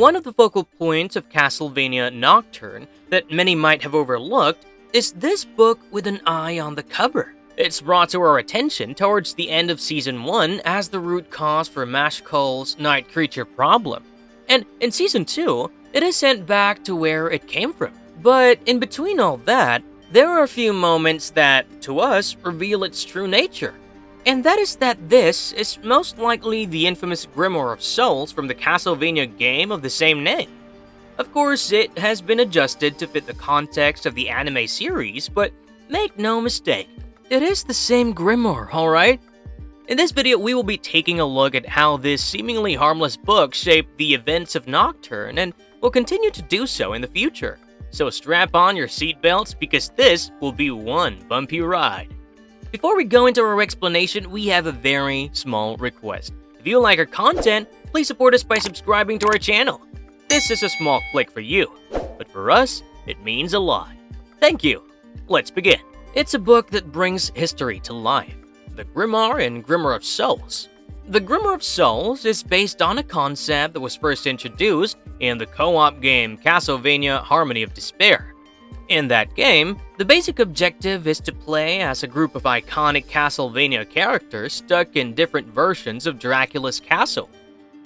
One of the focal points of Castlevania Nocturne that many might have overlooked is this book with an eye on the cover. It's brought to our attention towards the end of Season 1 as the root cause for Machecoul's night creature problem. And in Season 2, it is sent back to where it came from. But in between all that, there are a few moments that, to us, reveal its true nature. And that is that this is most likely the infamous Grimoire of Souls from the Castlevania game of the same name. Of course, it has been adjusted to fit the context of the anime series, but make no mistake, it is the same Grimoire, alright? In this video, we will be taking a look at how this seemingly harmless book shaped the events of Nocturne and will continue to do so in the future. So strap on your seatbelts because this will be one bumpy ride. Before we go into our explanation, we have a very small request. If you like our content, please support us by subscribing to our channel. This is a small click for you, but for us, it means a lot. Thank you. Let's begin. It's a book that brings history to life. The Grimoire and Grimoire of Souls. The Grimoire of Souls is based on a concept that was first introduced in the co-op game Castlevania Harmony of Despair. In that game, the basic objective is to play as a group of iconic Castlevania characters stuck in different versions of Dracula's castle,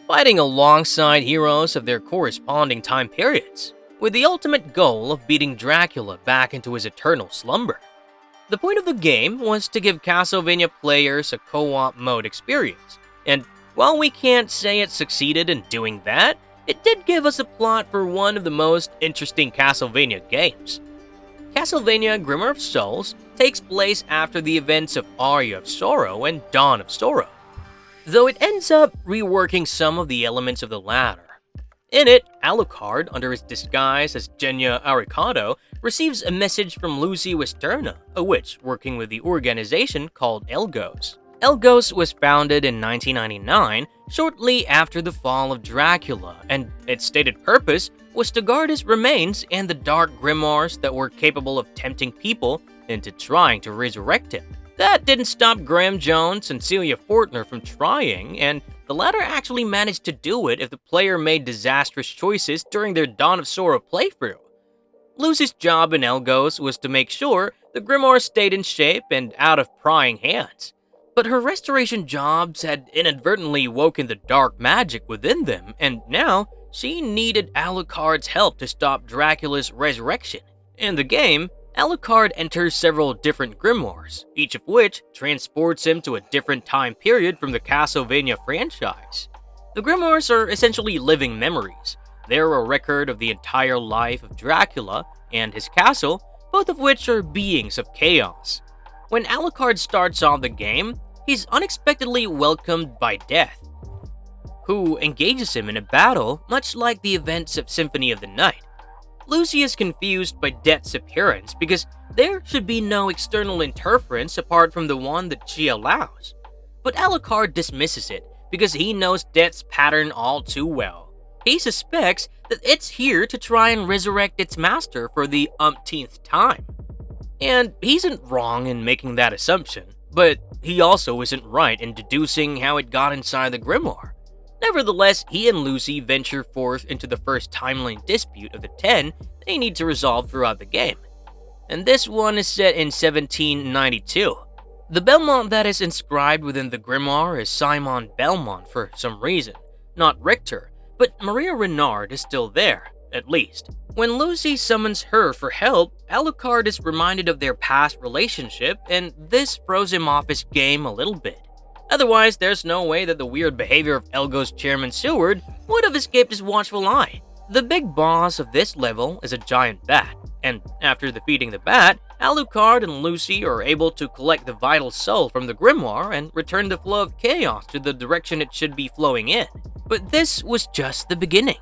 fighting alongside heroes of their corresponding time periods, with the ultimate goal of beating Dracula back into his eternal slumber. The point of the game was to give Castlevania players a co-op mode experience, and while we can't say it succeeded in doing that, it did give us a plot for one of the most interesting Castlevania games. Castlevania Grimoire of Souls takes place after the events of Aria of Sorrow and Dawn of Sorrow, though it ends up reworking some of the elements of the latter. In it, Alucard, under his disguise as Genya Arikado, receives a message from Lucy Westerna, a witch working with the organization called Elgos. Elgos was founded in 1999, shortly after the fall of Dracula, and its stated purpose was to guard his remains and the dark grimoires that were capable of tempting people into trying to resurrect him. That didn't stop Graham Jones and Celia Fortner from trying, and the latter actually managed to do it if the player made disastrous choices during their Dawn of Sorrow playthrough. Lucy's job in Elgos was to make sure the grimoire stayed in shape and out of prying hands. But her restoration jobs had inadvertently woken the dark magic within them, and now she needed Alucard's help to stop Dracula's resurrection. In the game, Alucard enters several different grimoires, each of which transports him to a different time period from the Castlevania franchise. The grimoires are essentially living memories. They're a record of the entire life of Dracula and his castle, both of which are beings of chaos. When Alucard starts on the game, he's unexpectedly welcomed by Death, who engages him in a battle much like the events of Symphony of the Night. Lucy is confused by Death's appearance because there should be no external interference apart from the one that she allows. But Alucard dismisses it because he knows Death's pattern all too well. He suspects that it's here to try and resurrect its master for the umpteenth time. And he isn't wrong in making that assumption, but he also isn't right in deducing how it got inside the grimoire. Nevertheless, he and Lucy venture forth into the first timeline dispute of the 10 they need to resolve throughout the game. And this one is set in 1792. The Belmont that is inscribed within the grimoire is Simon Belmont for some reason, not Richter, but Maria Renard is still there, at least. When Lucy summons her for help, Alucard is reminded of their past relationship, and this throws him off his game a little bit. Otherwise, there's no way that the weird behavior of Elgos chairman Seward would have escaped his watchful eye. The big boss of this level is a giant bat, and after defeating the bat, Alucard and Lucy are able to collect the vital soul from the grimoire and return the flow of chaos to the direction it should be flowing in. But this was just the beginning.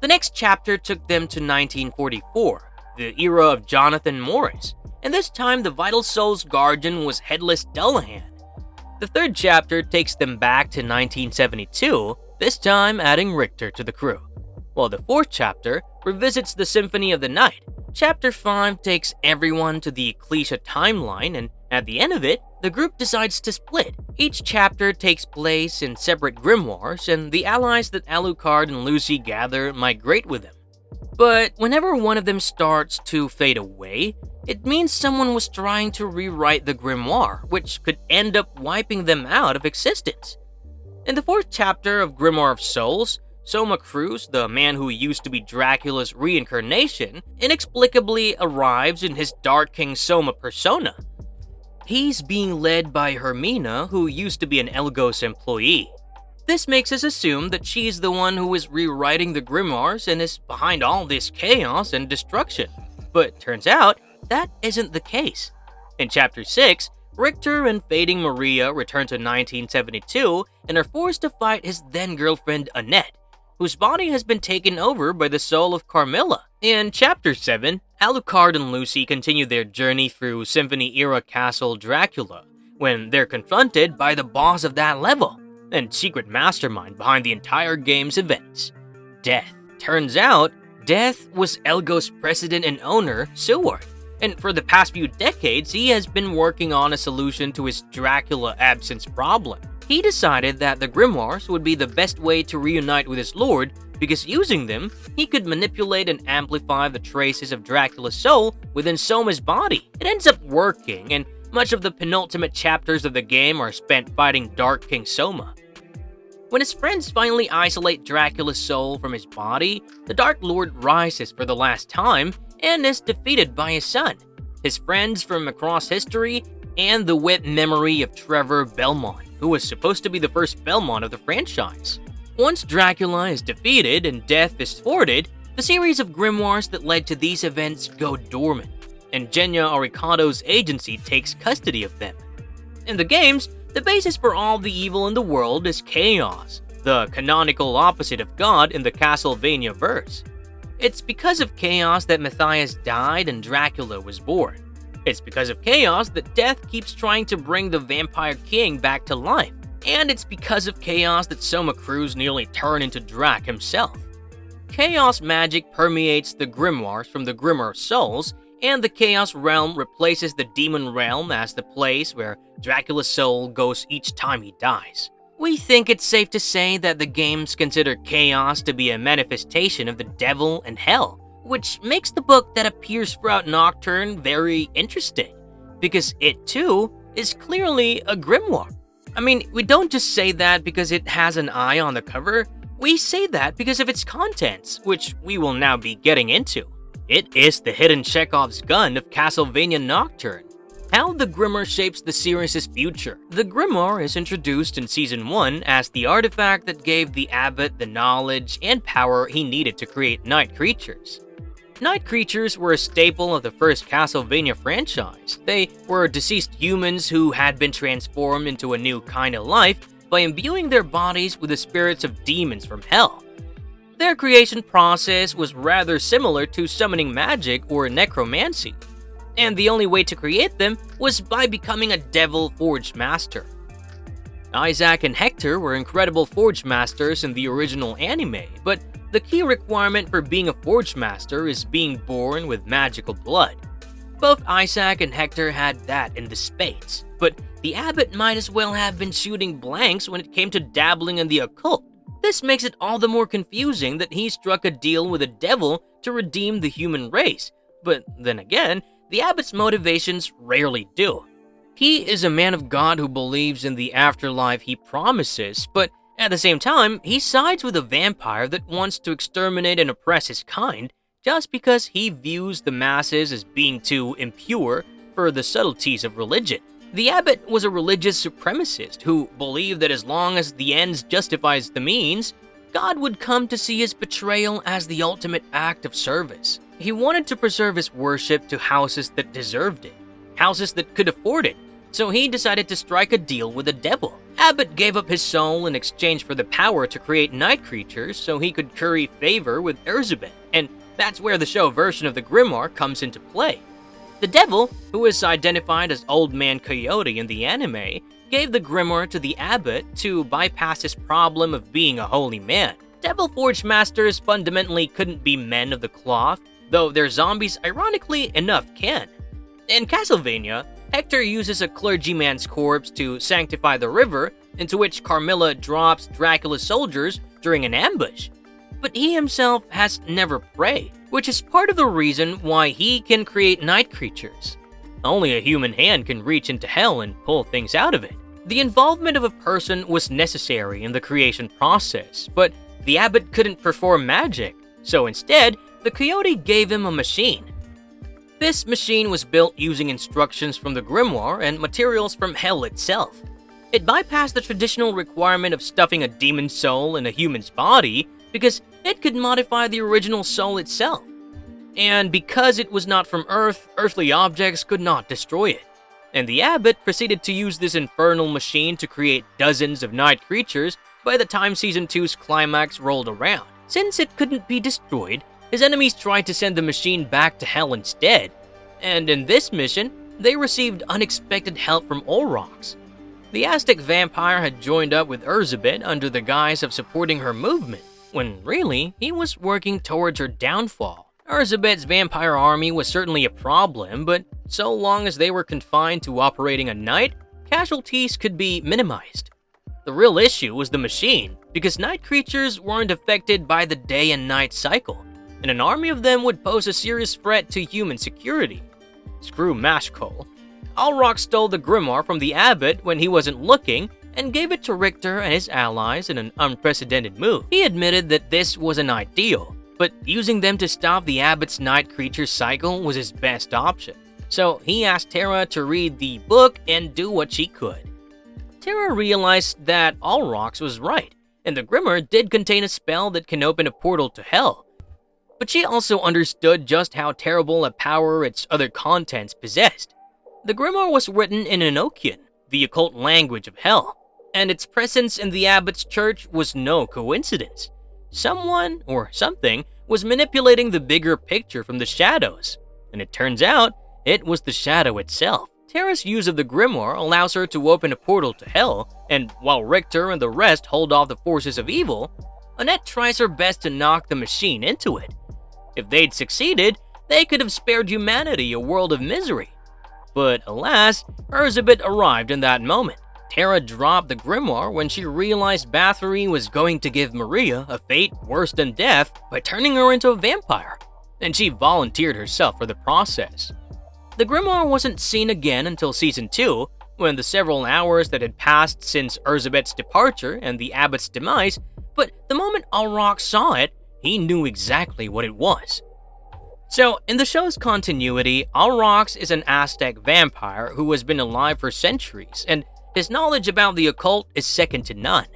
The next chapter took them to 1944, the era of Jonathan Morris, and this time the vital soul's guardian was Headless Dullahan. The third chapter takes them back to 1972, this time adding Richter to the crew, while the fourth chapter revisits the Symphony of the Night. Chapter 5 takes everyone to the Ecclesia timeline and At the end of it, the group decides to split. Each chapter takes place in separate grimoires, and the allies that Alucard and Lucy gather migrate with them. But whenever one of them starts to fade away, it means someone was trying to rewrite the grimoire, which could end up wiping them out of existence. In the fourth chapter of Grimoire of Souls, Soma Cruz, the man who used to be Dracula's reincarnation, inexplicably arrives in his Dark King Soma persona. He's being led by Hermina, who used to be an Elgos employee. This makes us assume that she's the one who is rewriting the grimoires and is behind all this chaos and destruction. But turns out, that isn't the case. In Chapter 6, Richter and Fading Maria return to 1972 and are forced to fight his then-girlfriend Annette, whose body has been taken over by the soul of Carmilla. In Chapter 7, Alucard and Lucy continue their journey through Symphony-era Castle Dracula, when they're confronted by the boss of that level, and secret mastermind behind the entire game's events, Death. Turns out, Death was Elgos' president and owner, Seward, and for the past few decades, he has been working on a solution to his Dracula absence problem. He decided that the grimoires would be the best way to reunite with his lord, because using them, he could manipulate and amplify the traces of Dracula's soul within Soma's body. It ends up working, and much of the penultimate chapters of the game are spent fighting Dark King Soma. When his friends finally isolate Dracula's soul from his body, the Dark Lord rises for the last time and is defeated by his son, his friends from across history, and the wet memory of Trevor Belmont, who was supposed to be the first Belmont of the franchise. Once Dracula is defeated and Death is thwarted, the series of grimoires that led to these events go dormant, and Genya Oricado's agency takes custody of them. In the games, the basis for all the evil in the world is chaos, the canonical opposite of God in the Castlevania verse. It's because of chaos that Matthias died and Dracula was born. It's because of chaos that Death keeps trying to bring the Vampire King back to life. And it's because of chaos that Soma Cruz nearly turned into Drac himself. Chaos magic permeates the grimoires from the Grimoire of Souls, and the Chaos Realm replaces the Demon Realm as the place where Dracula's soul goes each time he dies. We think it's safe to say that the games consider chaos to be a manifestation of the devil and hell, which makes the book that appears throughout Nocturne very interesting, because it too is clearly a grimoire. I mean, we don't just say that because it has an eye on the cover, we say that because of its contents, which we will now be getting into. It is the hidden Chekhov's gun of Castlevania Nocturne. How the Grimoire shapes the series' future. The Grimoire is introduced in Season 1 as the artifact that gave the abbot the knowledge and power he needed to create night creatures. Night creatures were a staple of the first Castlevania franchise. They were deceased humans who had been transformed into a new kind of life by imbuing their bodies with the spirits of demons from hell. Their creation process was rather similar to summoning magic or necromancy, and the only way to create them was by becoming a devil forge master. Isaac and Hector were incredible forge masters in the original anime, but the key requirement for being a forge master is being born with magical blood. Both Isaac and Hector had that in the spades, but the abbot might as well have been shooting blanks when it came to dabbling in the occult. This makes it all the more confusing that he struck a deal with a devil to redeem the human race, but then again, the abbot's motivations rarely do. He is a man of God who believes in the afterlife he promises, but at the same time, he sides with a vampire that wants to exterminate and oppress his kind just because he views the masses as being too impure for the subtleties of religion. The abbot was a religious supremacist who believed that as long as the ends justifies the means, God would come to see his betrayal as the ultimate act of service. He wanted to preserve his worship to houses that deserved it, houses that could afford it, so he decided to strike a deal with the devil. Abbott gave up his soul in exchange for the power to create night creatures so he could curry favor with Erzsébet, and that's where the show version of the Grimoire comes into play. The devil, who is identified as Old Man Coyote in the anime, gave the Grimoire to the abbot to bypass his problem of being a holy man. Devil Forge Masters fundamentally couldn't be men of the cloth, though their zombies ironically enough can. In Castlevania, Hector uses a clergyman's corpse to sanctify the river into which Carmilla drops Dracula's soldiers during an ambush. But he himself has never prayed, which is part of the reason why he can create night creatures. Only a human hand can reach into hell and pull things out of it. The involvement of a person was necessary in the creation process, but the abbot couldn't perform magic, so instead, the coyote gave him a machine. This machine was built using instructions from the Grimoire and materials from hell itself. It bypassed the traditional requirement of stuffing a demon's soul in a human's body because it could modify the original soul itself. And because it was not from Earth, earthly objects could not destroy it. And the abbot proceeded to use this infernal machine to create dozens of night creatures by the time Season 2's climax rolled around. Since it couldn't be destroyed, his enemies tried to send the machine back to hell instead. And in this mission, they received unexpected help from Olrox. The Aztec vampire had joined up with Erzsébet under the guise of supporting her movement, when really, he was working towards her downfall. Erzsébet's vampire army was certainly a problem, but so long as they were confined to operating at night, casualties could be minimized. The real issue was the machine, because night creatures weren't affected by the day and night cycle, and an army of them would pose a serious threat to human security. Screw Machecoul. Olrox stole the Grimoire from the abbot when he wasn't looking, and gave it to Richter and his allies in an unprecedented move. He admitted that this wasn't ideal, but using them to stop the abbot's night creature cycle was his best option. So he asked Terra to read the book and do what she could. Terra realized that Olrox was right, and the Grimoire did contain a spell that can open a portal to hell. But she also understood just how terrible a power its other contents possessed. The Grimoire was written in Enochian, the occult language of hell, and its presence in the abbot's church was no coincidence. Someone, or something, was manipulating the bigger picture from the shadows, and it turns out it was the shadow itself. Terra's use of the Grimoire allows her to open a portal to hell, and while Richter and the rest hold off the forces of evil, Annette tries her best to knock the machine into it. If they'd succeeded, they could have spared humanity a world of misery. But alas, Erzsébet arrived in that moment. Terra dropped the Grimoire when she realized Bathory was going to give Maria a fate worse than death by turning her into a vampire, and she volunteered herself for the process. The Grimoire wasn't seen again until Season 2, when the several hours that had passed since Erzsébet's departure and the abbot's demise, but the moment Olrox saw it, he knew exactly what it was. So, in the show's continuity, Olrox is an Aztec vampire who has been alive for centuries, and his knowledge about the occult is second to none.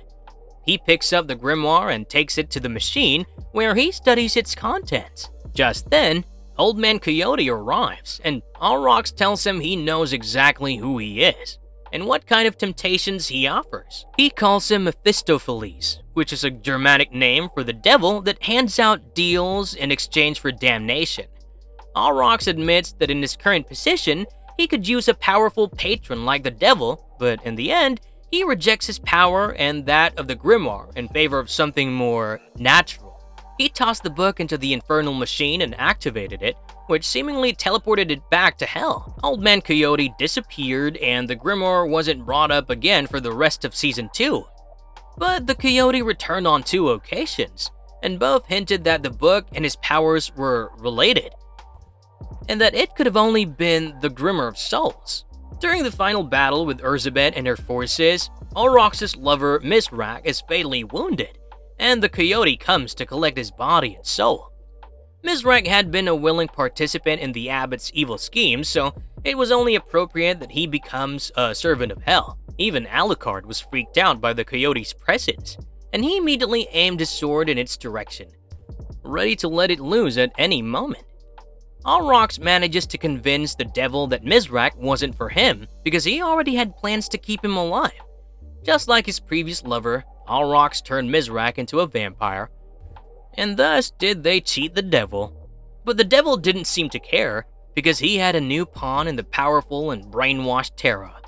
He picks up the Grimoire and takes it to the machine, where he studies its contents. Just then, Old Man Coyote arrives, and Olrox tells him he knows exactly who he is, and what kind of temptations he offers. He calls him Mephistopheles, which is a Germanic name for the devil that hands out deals in exchange for damnation. Olrox admits that in his current position, he could use a powerful patron like the devil, but in the end, he rejects his power and that of the Grimoire in favor of something more natural. He tossed the book into the infernal machine and activated it, which seemingly teleported it back to hell. Old Man Coyote disappeared, and the Grimoire wasn't brought up again for the rest of Season 2. But the Coyote returned on 2 occasions, and both hinted that the book and his powers were related, and that it could have only been the Grimoire of Souls. During the final battle with Erzsébet and her forces, Olrox's lover Mizrak is fatally wounded, and the Coyote comes to collect his body and soul. Mizrak had been a willing participant in the abbot's evil schemes, so it was only appropriate that he becomes a servant of hell. Even Alucard was freaked out by the Coyote's presence, and he immediately aimed his sword in its direction, ready to let it loose at any moment. Olrox manages to convince the devil that Mizrak wasn't for him because he already had plans to keep him alive. Just like his previous lover, Olrox turned Mizrak into a vampire, and thus did they cheat the devil. But the devil didn't seem to care because he had a new pawn in the powerful and brainwashed Terra.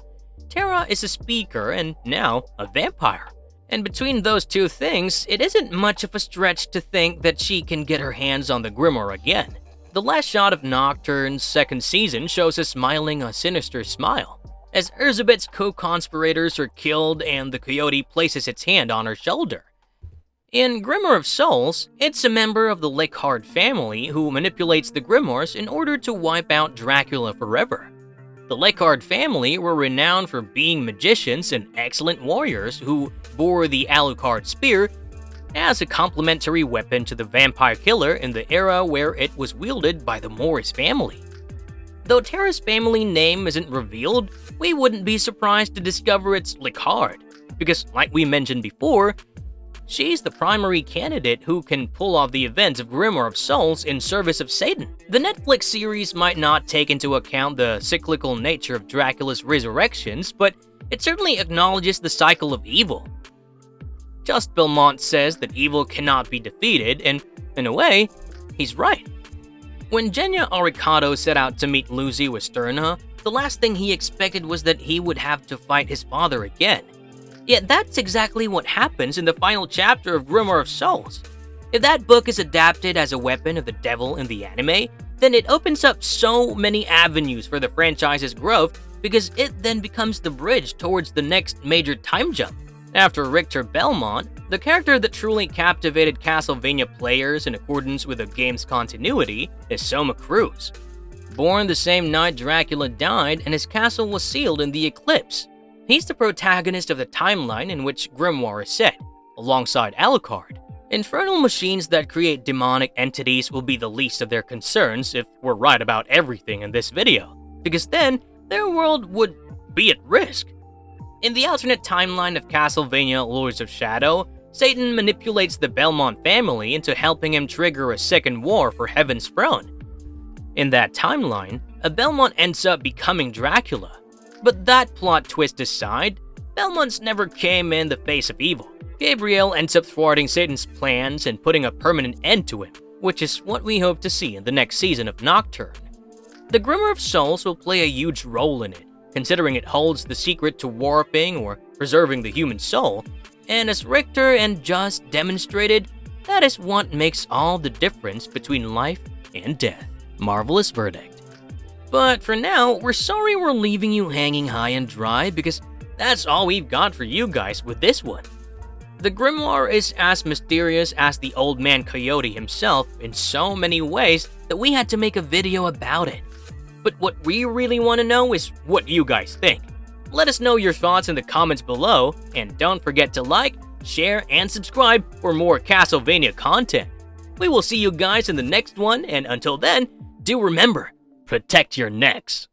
Terra is a speaker and now a vampire. And between those two things, it isn't much of a stretch to think that she can get her hands on the Grimoire again. The last shot of Nocturne's second season shows us smiling a sinister smile, as Elizabeth's co-conspirators are killed and the coyote places its hand on her shoulder. In Grimoire of Souls, it's a member of the Lickhard family who manipulates the Grimoires in order to wipe out Dracula forever. The Lickhard family were renowned for being magicians and excellent warriors who bore the Alucard spear as a complementary weapon to the vampire killer in the era where it was wielded by the Morris family. Though Tara's family name isn't revealed, we wouldn't be surprised to discover it's Lickhard, because like we mentioned before, she's the primary candidate who can pull off the events of Grimoire of Souls in service of Satan. The Netflix series might not take into account the cyclical nature of Dracula's resurrections, but it certainly acknowledges the cycle of evil. Just Belmont says that evil cannot be defeated, and in a way, he's right. When Genya Arikado set out to meet Lucy Westerna, the last thing he expected was that he would have to fight his father again. Yet that's exactly what happens in the final chapter of Grimoire of Souls. If that book is adapted as a weapon of the devil in the anime, then it opens up so many avenues for the franchise's growth because it then becomes the bridge towards the next major time jump. After Richter Belmont, the character that truly captivated Castlevania players in accordance with the game's continuity is Soma Cruz. Born the same night Dracula died and his castle was sealed in the eclipse, he's the protagonist of the timeline in which Grimoire is set, alongside Alucard. Infernal machines that create demonic entities will be the least of their concerns if we're right about everything in this video, because then their world would be at risk. In the alternate timeline of Castlevania Lords of Shadow, Satan manipulates the Belmont family into helping him trigger a second war for Heaven's throne. In that timeline, a Belmont ends up becoming Dracula. But that plot twist aside, Belmonts never came in the face of evil. Gabriel ends up thwarting Satan's plans and putting a permanent end to him, which is what we hope to see in the next season of Nocturne. The Grimoire of Souls will play a huge role in it, considering it holds the secret to warping or preserving the human soul, and as Richter and Just demonstrated, that is what makes all the difference between life and death. Marvelous verdict. But for now, we're sorry we're leaving you hanging high and dry because that's all we've got for you guys with this one. The Grimoire is as mysterious as the old man Coyote himself in so many ways that we had to make a video about it. But what we really want to know is what you guys think. Let us know your thoughts in the comments below, and don't forget to like, share, and subscribe for more Castlevania content. We will see you guys in the next one, and until then, do remember, protect your necks.